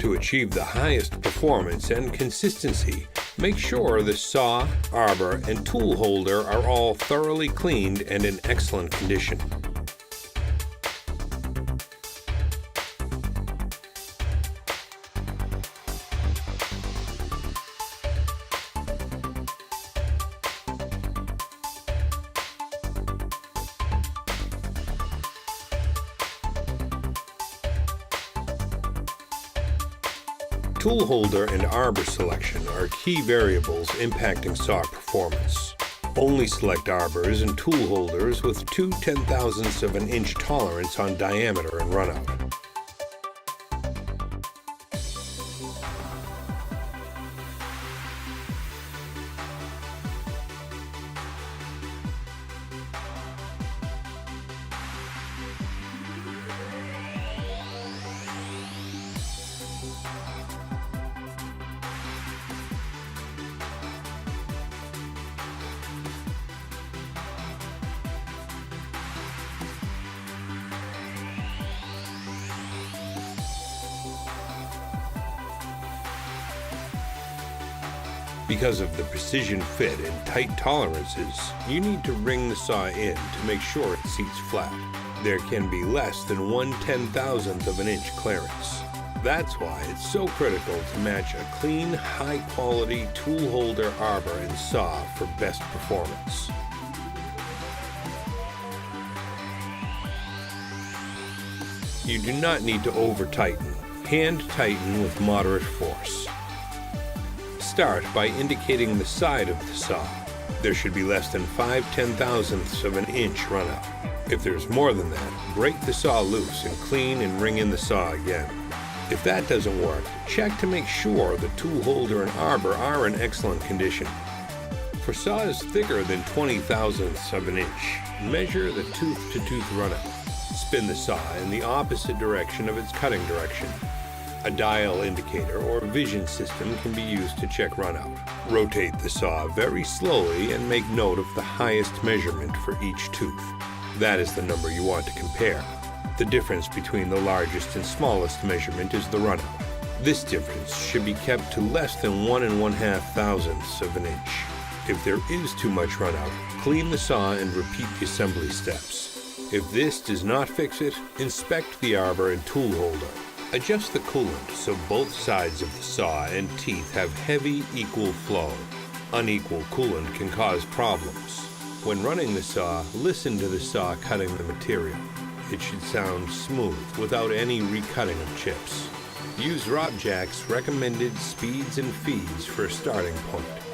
To achieve the highest performance and consistency, make sure the saw, arbor, and tool holder are all thoroughly cleaned and in excellent condition. Tool holder and arbor selection are key variables impacting saw performance. Only select arbors and tool holders with 2 10,000ths of an inch tolerance on diameter and runout. Because of the precision fit and tight tolerances, you need to ring the saw in to make sure it seats flat. There can be less than 1 10,000th of an inch clearance. That's why it's so critical to match a clean, high-quality tool holder, arbor, and saw for best performance. You do not need to over-tighten. Hand tighten with moderate force. Start by indicating the side of the saw. There should be less than 5 10,000ths of an inch runout. If there's more than that, break the saw loose and clean and ring in the saw again. If that doesn't work, check to make sure the tool holder and arbor are in excellent condition. For saws thicker than 20 thousandths of an inch, measure the tooth-to-tooth runout. Spin the saw in the opposite direction of its cutting direction. A dial indicator or vision system can be used to check runout. Rotate the saw very slowly and make note of the highest measurement for each tooth. That is the number you want to compare. The difference between the largest and smallest measurement is the runout. This difference should be kept to less than 1 1/2 thousandths of an inch. If there is too much runout, clean the saw and repeat the assembly steps. If this does not fix it, inspect the arbor and tool holder. Adjust the coolant so both sides of the saw and teeth have heavy, equal flow. Unequal coolant can cause problems. When running the saw, listen to the saw cutting the material. It should sound smooth without any recutting of chips. Use RobbJack's recommended speeds and feeds for a starting point.